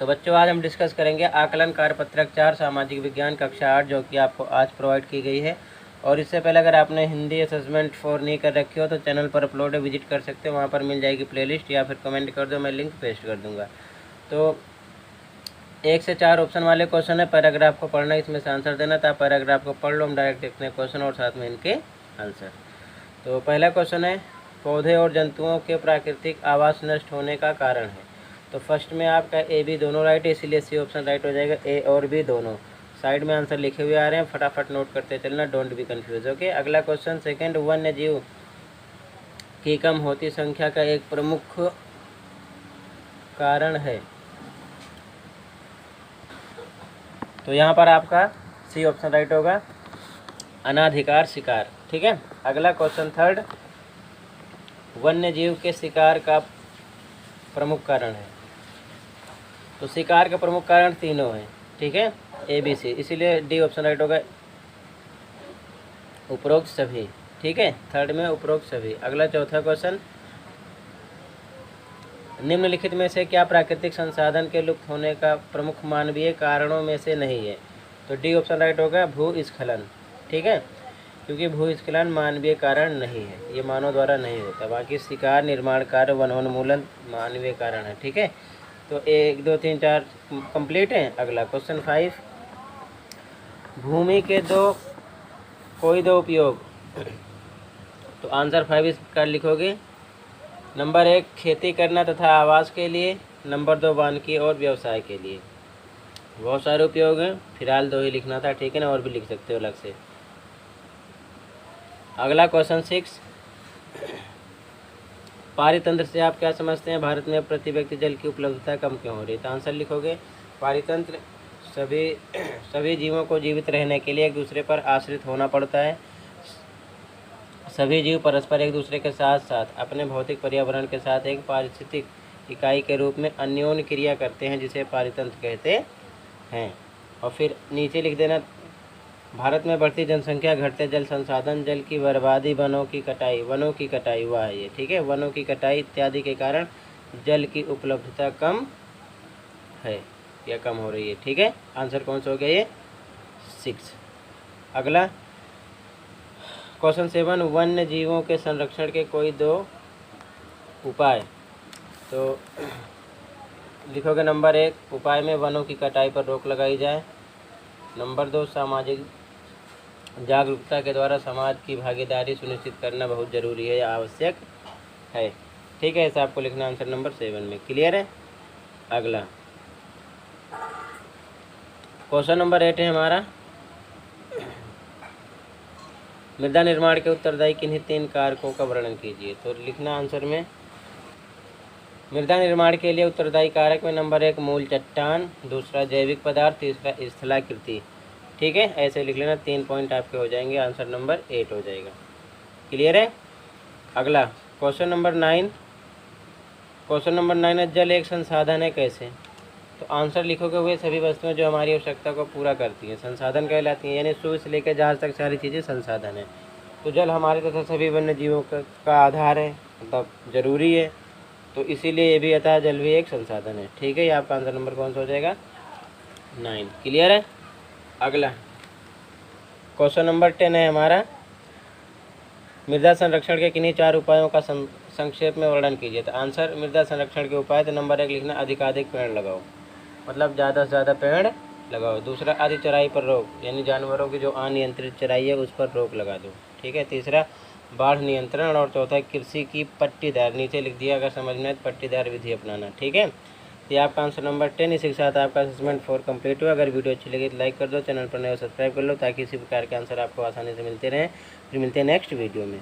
तो बच्चों आज हम डिस्कस करेंगे आकलन कार्यपत्रक 4 सामाजिक विज्ञान कक्षा 8 जो कि आपको आज प्रोवाइड की गई है। और इससे पहले अगर आपने हिंदी असेसमेंट 4 नहीं कर रखी हो तो चैनल पर अपलोड है, विजिट कर सकते हो, वहाँ पर मिल जाएगी प्लेलिस्ट, या फिर कमेंट कर दो, मैं लिंक पेस्ट कर दूँगा। तो 1 से 4 ऑप्शन वाले क्वेश्चन है, पैराग्राफ को पढ़ना, इसमें से आंसर देना था। पैराग्राफ को पढ़ लो, हम डायरेक्ट देखते हैं क्वेश्चन और साथ में इनके आंसर। तो पहला क्वेश्चन है, पौधे और जंतुओं के प्राकृतिक आवास नष्ट होने का कारण है। तो फर्स्ट में आपका ए बी दोनों राइट है, इसीलिए सी ऑप्शन राइट हो जाएगा। ए और बी दोनों साइड में आंसर लिखे हुए आ रहे हैं, फटाफट नोट करते चलना, डोंट बी कंफ्यूज। ओके, अगला क्वेश्चन सेकंड, वन्य जीव की कम होती संख्या का एक प्रमुख कारण है। तो यहाँ पर आपका सी ऑप्शन राइट होगा, अनाधिकार शिकार। ठीक है, अगला क्वेश्चन थर्ड, वन्य जीव के शिकार का प्रमुख कारण है। तो शिकार का प्रमुख कारण तीनों हैं, ठीक है, ए बी सी, इसीलिए डी ऑप्शन राइट होगा, उपरोक्त सभी। ठीक है, थर्ड में उपरोक्त सभी। अगला चौथा क्वेश्चन, निम्नलिखित में से क्या प्राकृतिक संसाधन के लुप्त होने का प्रमुख मानवीय कारणों में से नहीं है। तो डी ऑप्शन राइट होगा, भूस्खलन। ठीक है, क्योंकि भूस्खलन मानवीय कारण नहीं है, ये मानव द्वारा नहीं होता। बाकी शिकार, निर्माण कार्य, वनोन्मूलन मानवीय कारण है। ठीक है, तो 1 2 3 4 कंप्लीट है। अगला क्वेश्चन 5, भूमि के कोई दो उपयोग। तो आंसर 5 इसका लिखोगे, नंबर 1 खेती करना तथा आवास के लिए, नंबर 2 वानिकी और व्यवसाय के लिए। बहुत सारे उपयोग हैं, फिलहाल 2 ही लिखना था, ठीक है ना, और भी लिख सकते हो अलग से। अगला क्वेश्चन 6, पारितंत्र से आप क्या समझते हैं, भारत में प्रति व्यक्ति जल की उपलब्धता कम क्यों हो रही है। तो आंसर लिखोगे, पारितंत्र सभी जीवों को जीवित रहने के लिए एक दूसरे पर आश्रित होना पड़ता है। सभी जीव परस्पर एक दूसरे के साथ साथ अपने भौतिक पर्यावरण के साथ एक पारिस्थितिक इकाई के रूप में अन्योन्य क्रिया करते हैं, जिसे पारितंत्र कहते हैं। और फिर नीचे लिख देना, भारत में बढ़ती जनसंख्या, घटते जल संसाधन, जल की बर्बादी, वनों की कटाई हुआ है ये। ठीक है, वनों की कटाई इत्यादि के कारण जल की उपलब्धता कम है या कम हो रही है। ठीक है, आंसर कौन सा हो गया, ये 6। अगला क्वेश्चन 7, वन्य जीवों के संरक्षण के कोई 2 उपाय। तो लिखोगे, नंबर 1 उपाय में वनों की कटाई पर रोक लगाई जाए, नंबर 2 सामाजिक जागरूकता के द्वारा समाज की भागीदारी सुनिश्चित करना बहुत जरूरी है या आवश्यक है। ठीक है, ऐसा आपको लिखना आंसर नंबर 7 में। क्लियर है। अगला क्वेश्चन नंबर 8 है हमारा, मृदा निर्माण के उत्तरदायी किन्हीं 3 कारकों का वर्णन कीजिए। तो लिखना आंसर में, मृदा निर्माण के लिए उत्तरदायी कारक में नंबर 1 मूल चट्टान, दूसरा जैविक पदार्थ, तीसरा स्थलाकृति। ठीक है, ऐसे लिख लेना, 3 पॉइंट आपके हो जाएंगे, आंसर नंबर 8 हो जाएगा। क्लियर है। अगला क्वेश्चन नंबर 9, है जल एक संसाधन है कैसे। तो आंसर लिखोगे, वे सभी वस्तुएं जो हमारी आवश्यकता को पूरा करती हैं संसाधन कहलाती हैं, यानी सुबह से लेकर जहाज तक सारी चीज़ें संसाधन है। तो जल हमारे तथा सभी वन्य जीवों का आधार है, मतलब जरूरी है, तो इसीलिए ये भी आता है, जल भी एक संसाधन है। ठीक है, ये आपका आंसर नंबर कौन सा हो जाएगा, 9। क्लियर है। अगला क्वेश्चन नंबर 10 है हमारा, मृदा संरक्षण के किन्हीं 4 उपायों का संक्षेप में वर्णन कीजिए। तो आंसर मृदा संरक्षण के उपाय, तो नंबर 1 लिखना, अधिकाधिक पेड़ लगाओ, मतलब ज़्यादा से ज़्यादा पेड़ लगाओ। दूसरा, अति चराई पर रोक, यानी जानवरों की जो अनियंत्रित चराई है उस पर रोक लगा दो। ठीक है, तीसरा बाढ़ नियंत्रण, और चौथा कृषि की पट्टीदार, नीचे लिख दिया अगर समझ में आए, पट्टीदार विधि अपनाना। ठीक है, तो आपका आंसर नंबर 10। इसी के साथ आपका असेसमेंट 4 कंप्लीट हुआ। अगर वीडियो अच्छी लगी तो लाइक कर दो, चैनल पर नए सब्सक्राइब कर लो, ताकि इसी प्रकार के आंसर आपको आसानी से मिलते रहें। फिर मिलते हैं नेक्स्ट वीडियो में।